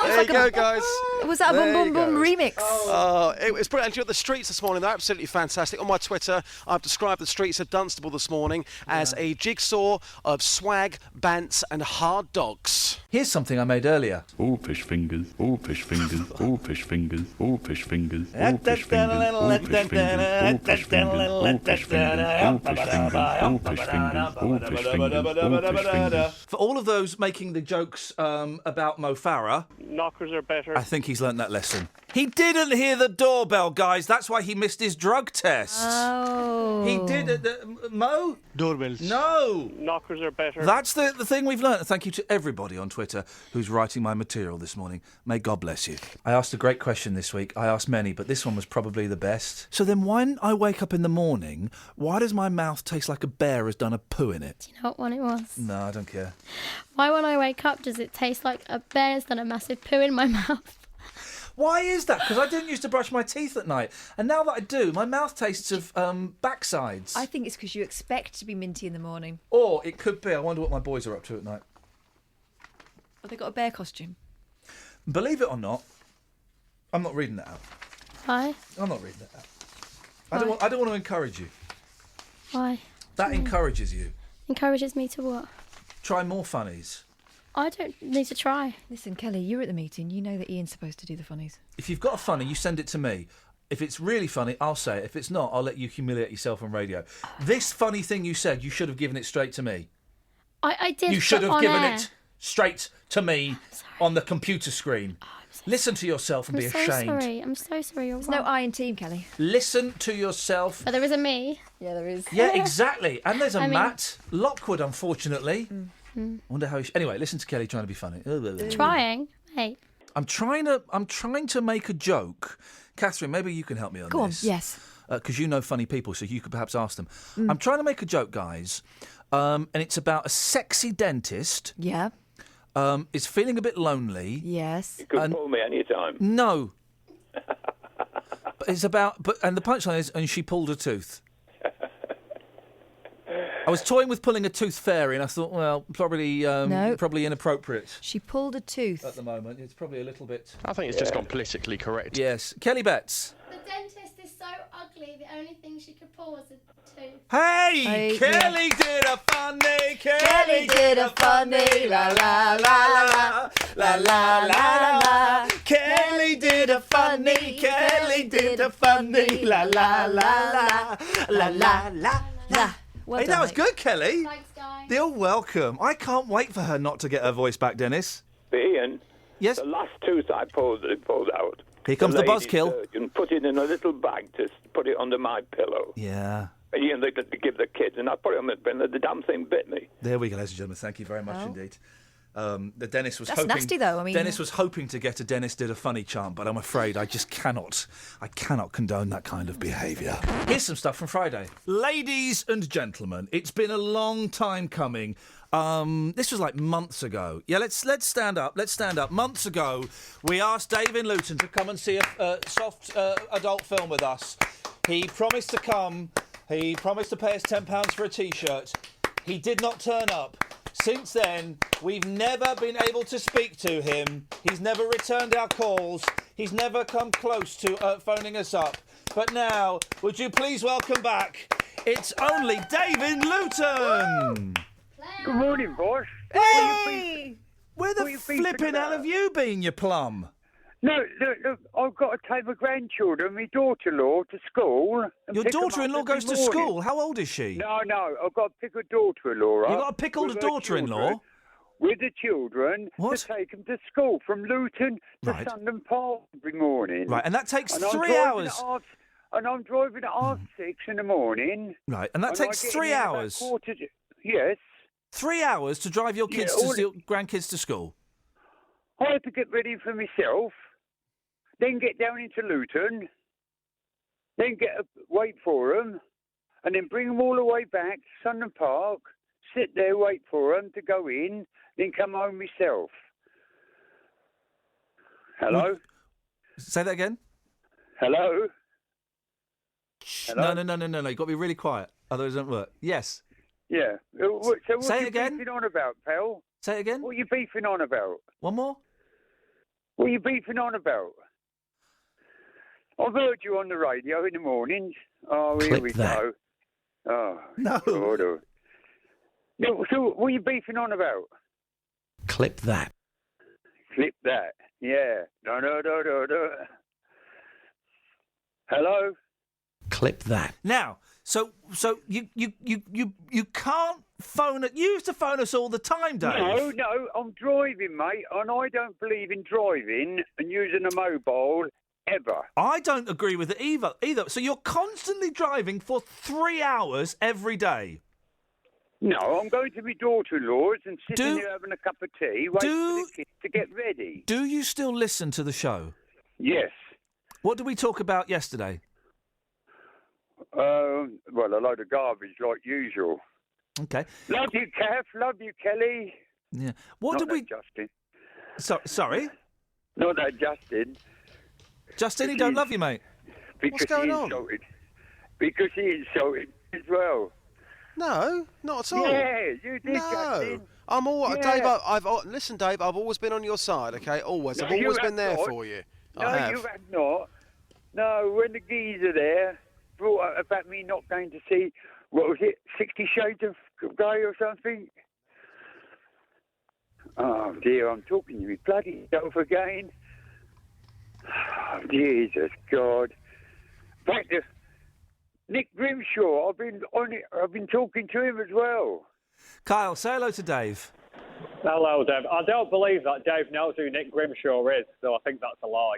There you go, guys. Was that a Boom There Boom you Boom go. remix? It was brilliant. You got the streets this morning. They're absolutely fantastic. On my Twitter, I've described the streets of Dunstable this morning as a jigsaw of swag, bants and hard dogs. Here's something I made earlier. All fish fingers, all fish fingers, all fish fingers, all fish fingers, all fish fingers, all fish fingers, all fish fingers, all fish fingers, all fish fingers, all fish fingers, all fish fingers, all fish fingers. For all of those making the jokes about Mo Farah, Knockers are better. I think he's learnt that lesson. He didn't hear the doorbell, guys. That's why he missed his drug test. Oh. He did. Mo? Doorbells. No. Knockers are better. That's the thing we've learnt. Thank you to everybody on Twitter who's writing my material this morning. May God bless you. I asked a great question this week. I asked many, but this one was probably the best. So then when I wake up in the morning, why does my mouth taste like a bear has done a poo in it? Do you know what one it was? No, I don't care. Why, when I wake up, does it taste like a bear's done a massive poo in my mouth? Why is that? Because I didn't used to brush my teeth at night. And now that I do, my mouth tastes of backsides. I think it's because you expect to be minty in the morning. Or it could be, I wonder what my boys are up to at night. Have they got a bear costume? Believe it or not, I'm not reading that out. Why? I'm not reading that out. I don't want to encourage you. Why? That encourages you. Encourages me to what? Try more funnies. I don't need to try. Listen, Kelly, you're at the meeting. You know that Ian's supposed to do the funnies. If you've got a funny, you send it to me. If it's really funny, I'll say it. If it's not, I'll let you humiliate yourself on radio. This funny thing you said, you should have given it straight to me. I did. You should have on given air. it straight to me on the computer screen. Listen to yourself and be ashamed. I'm so sorry. You're There's no I in team, Kelly. Listen to yourself. But there is a me. Yeah, there is. Yeah, exactly. And there's a I mean- Matt Lockwood, unfortunately. I wonder how he... Anyway, listen to Kelly trying to be funny. Trying. Hey. I'm trying to make a joke. Catherine, maybe you can help me on Go on, this. yes. Because you know funny people, so you could perhaps ask them. I'm trying to make a joke, guys, and it's about a sexy dentist. Yeah. Is feeling a bit lonely. Yes. You could call me any time. No. But it's about... and the punchline is, and she pulled a tooth. I was toying with pulling a tooth fairy, and I thought, well, probably probably inappropriate. She pulled a tooth. At the moment, it's probably a little bit... I think it's just gone politically correct. Yes. Kelly Betts. The dentist is so ugly. The only thing she could pull was a tooth. Hey, Kelly did a funny. Kelly did a funny. La la la la la la la la. Kelly did a funny. Kelly did a funny. La la la la la la la. Well Hey, done, that was mate. good, Kelly. Thanks, guys. You're welcome. I can't wait for her not to get her voice back, Dennis. But Ian, yes? The last tooth I pulled out. Here comes the lady buzzkill. surgeon put it in a little bag to put it under my pillow. Yeah. You know, they give the kids, and I put it on the bin. The damn thing bit me. There we go, ladies and gentlemen. Thank you very much Oh. indeed. The Dennis was That's hoping. nasty, though. I mean, Dennis was hoping to get a Dennis did a funny chant, but I'm afraid I just cannot. I cannot condone that kind of behaviour. Here's some stuff from Friday. Ladies and gentlemen, it's been a long time coming. This was like months ago. Yeah, let's stand up. Let's stand up. Months ago, we asked Dave in Luton to come and see a soft adult film with us. He promised to come. He promised to pay us £10 for a T-shirt. He did not turn up. Since then, we've never been able to speak to him. He's never returned our calls. He's never come close to phoning us up. But now, would you please welcome back? It's only Dave in Luton. Good morning, boss. Hey! Where the flipping hell have you been, you plum? No, look, I've got to take my grandchildren, my daughter-in-law, to school. And Your pick 'em up daughter-in-law every goes to morning. school. How old is she? No, I've got to pick a daughter-in-law up. You got a pickled with her daughter-in-law? children, with the children What? to take them to school from Luton to Right. Sundon Park every morning. Right, and that takes And I'm 3 driving hours. at and I'm driving at 6:30 in the morning. Right, and that I takes get 3 in about hours. Yes. 3 hours to drive your kids your grandkids to school. I had to get ready for myself, then get down into Luton, then wait for them, and then bring them all the way back to Sundon Park, sit there, wait for them to go in, then come home myself. Hello? Say that again? Hello? No. You've got to be really quiet, otherwise it won't work. Yes. Yeah. So what Say are it you again. beefing on about, pal? Say it again. What are you beefing on about? One more. What are you beefing on about? I've heard you on the radio in the mornings. Oh, here Clip we that. go. Oh, no. God. No, so what are you beefing on about? Clip that. Clip that. Yeah. No. Hello? Clip that. Now, so you can't phone it. You used to phone us all the time, Dave. No, I'm driving, mate, and I don't believe in driving and using a mobile ever. I don't agree with it either. So you're constantly driving for 3 hours every day. No, I'm going to my daughter-in-law's and sitting there having a cup of tea, waiting for the kids to get ready. Do you still listen to the show? Yes. What did we talk about yesterday? Well, a load of garbage like usual. Okay. Love you, Kath. Love you, Kelly. Yeah. What Not did we? that Justin. Sorry. Not that Justin. Justin, he don't love you, mate. Because What's going he on? insulted. Because he insulted as well. No, not at all. Yeah, you did, No, Justin. I'm all Yeah. Dave. Listen, Dave. I've always been on your side. Okay, always. I've No, you always have been there not. for you. No, I have. you have not. No, when the geezer there brought up about me not going to see, what was it, 60 Shades of Grey or something? Oh, dear, I'm talking to me bloody self again. Oh, Jesus God. Back to Nick Grimshaw. I've been talking to him as well. Kyle, say hello to Dave. Hello, Dave. I don't believe that Dave knows who Nick Grimshaw is, so I think that's a lie.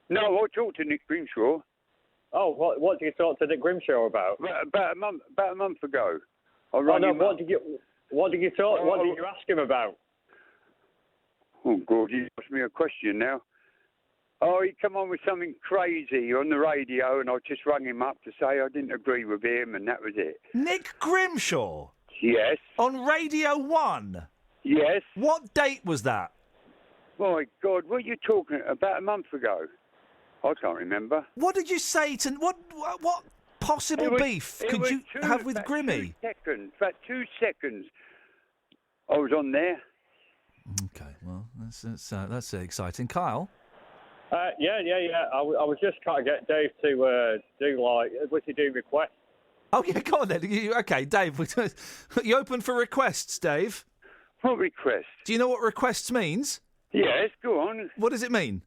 No, I talked to Nick Grimshaw. Oh, what did you talk to Nick Grimshaw about? About a month ago. I Oh rang no, him what up. did you talk? What did you ask him about? Oh God, you asked me a question now. Oh, he come on with something crazy on the radio, and I just rang him up to say I didn't agree with him, and that was it. Nick Grimshaw? Yes. On Radio 1? Yes. What date was that? My God, what are you talking about a month ago? I can't remember. What did you say to... What possible It was- beef it could was you have with about Grimmy? 2 seconds. About 2 seconds. I was on there. Okay, well, that's exciting. Kyle? Yeah. I was just trying to get Dave to do was he doing requests? Oh, yeah, go on then. Okay, Dave, you open for requests, Dave? What requests? Do you know what requests means? Yes, go on. What does it mean?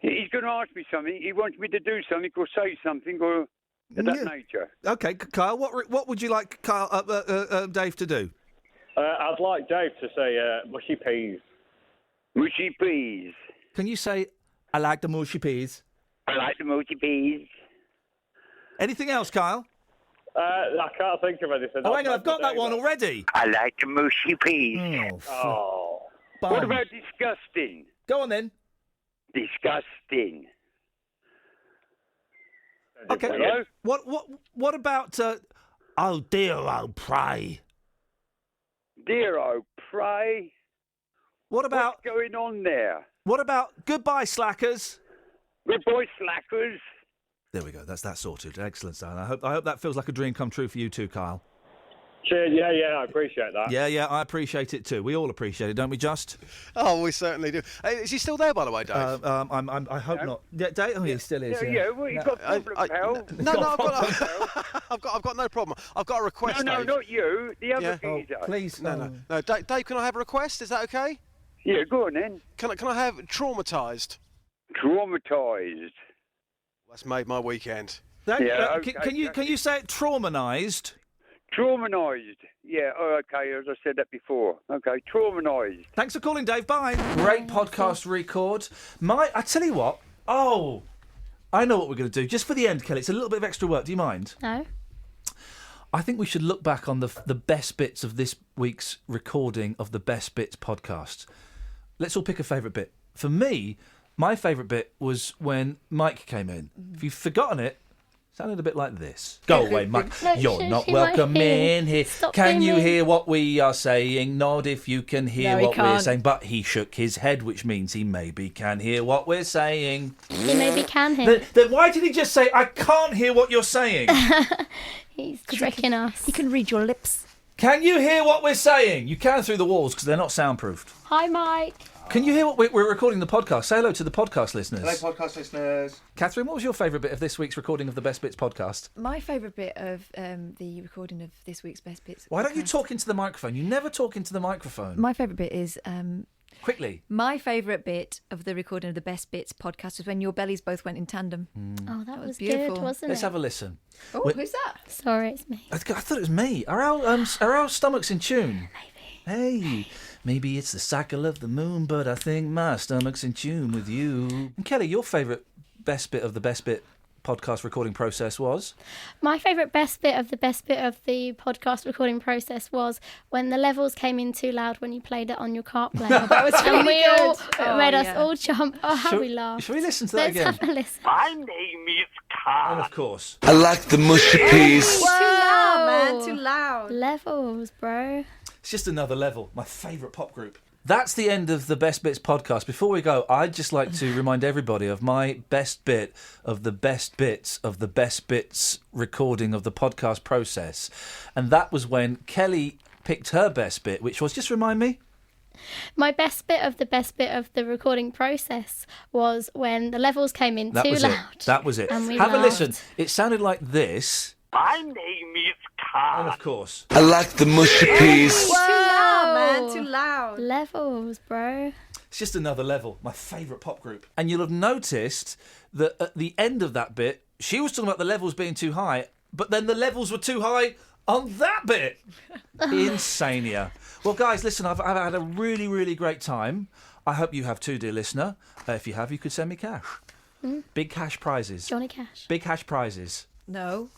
He's going to ask me something. He wants me to do something or say something or of that nature. Okay, Kyle, what would you like Dave to do? I'd like Dave to say mushy peas. Mushy peas. Can you say, I like the mushy peas? I like the mushy peas. Anything else, Kyle? I can't think of anything. Oh, hang on, I've got that one already. I like the mushy peas. Oh. What about disgusting? Go on then. Disgusting. Okay. Hello? What about? Oh dear, oh pray. Dear, oh, pray. What about? What's going on there? What about goodbye, slackers? Goodbye, slackers. There we go. That's that sorted. Excellent, Stan. I hope that feels like a dream come true for you too, Kyle. Cheers. Yeah, I appreciate that. Yeah, I appreciate it too. We all appreciate it, don't we? Just. Oh, we certainly do. Is he still there, by the way, Dave? I hope not. Yeah, Dave. Oh, he still is. Yeah. Well, you got a problem, pal? No, I've got no problem. I've got a request. No, Dave. not you. The other geezer. Please. No. Dave, can I have a request? Is that okay? Yeah, go on then. Can I have traumatised? Traumatised. That's made my weekend. Okay, can you say it traumatised? Traumatised. Yeah, okay, as I said that before. Okay, traumatised. Thanks for calling, Dave. Bye. Great podcast record. I tell you what. Oh, I know what we're going to do. Just for the end, Kelly, it's a little bit of extra work. Do you mind? No. I think we should look back on the best bits of this week's recording of the Best Bits podcast. Let's all pick a favourite bit. For me, my favourite bit was when Mike came in. If you've forgotten it, sounded a bit like this. Go away, Mike. No, You're not she welcome might hear. in here. Stop Can you being hear what we are saying? Nod if you can hear No, he what we're can't. saying. But he shook his head, which means he maybe can hear what we're saying. He maybe can hear. Then why did he just say, I can't hear what you're saying? He's tricking us. You can read your lips. Can you hear what we're saying? You can through the walls because they're not soundproofed. Hi, Mike. Can you hear what we're recording the podcast? Say hello to the podcast listeners. Hello, podcast listeners. Catherine, what was your favourite bit of this week's recording of the Best Bits podcast? My favourite bit of the recording of this week's Best Bits. Why don't you talk into the microphone? You never talk into the microphone. My favourite bit is. Quickly. My favourite bit of the recording of the Best Bits podcast was when your bellies both went in tandem. Oh, that was beautiful. good, wasn't Let's it? have a listen. Oh, who's that? Sorry, it's me. I thought it was me. Are our stomachs in tune? Maybe. Hey, maybe it's the cycle of the moon, but I think my stomach's in tune with you. And Kelly, your favourite best bit of the Best Bit podcast recording process was? My favourite best bit of the podcast recording process was when the levels came in too loud when you played it on your cart player. That was and really it good. made us all jump. Oh, how we laughed. Shall we listen to that Let's again? have a listen. My name is Carl. And of course. I like the mushy peas. Too loud, man. Too loud. Levels, bro. It's just another level. My favourite pop group. That's the end of the Best Bits podcast. Before we go, I'd just like to remind everybody of my best bit of the Best Bits of the Best Bits recording of the podcast process. And that was when Kelly picked her best bit, which was, just remind me. My best bit of the recording process was when the levels came in too loud. That was it. And we Have a laughed. listen. It sounded like this. My name is Carl. And of course. I like the mushy peas. Too loud, man. Too loud. Levels, bro. It's just another level. My favourite pop group. And you'll have noticed that at the end of that bit, she was talking about the levels being too high, but then the levels were too high on that bit. Insania. Well, guys, listen, I've had a really, really great time. I hope you have too, dear listener. If you have, you could send me cash. Big cash prizes. Johnny Cash. Big cash prizes. No.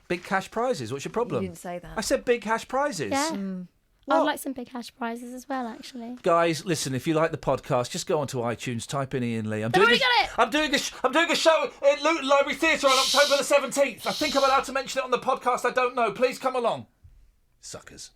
Big cash prizes. What's your problem? You didn't say that. I said big cash prizes. Yeah. What? I'd like some big hash prizes as well, actually. Guys, listen, if you like the podcast, just go onto iTunes, type in Iain Lee. I've already got it! I'm doing a show at Luton Library Theatre on October the 17th. I think I'm allowed to mention it on the podcast. I don't know. Please come along. Suckers.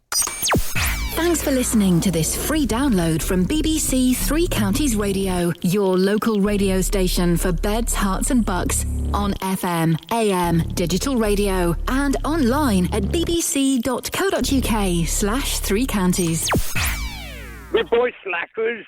Thanks for listening to this free download from BBC Three Counties Radio, your local radio station for beds, hearts and bucks, on FM, AM, digital radio, and online at bbc.co.uk/3counties. Good boy, slackers.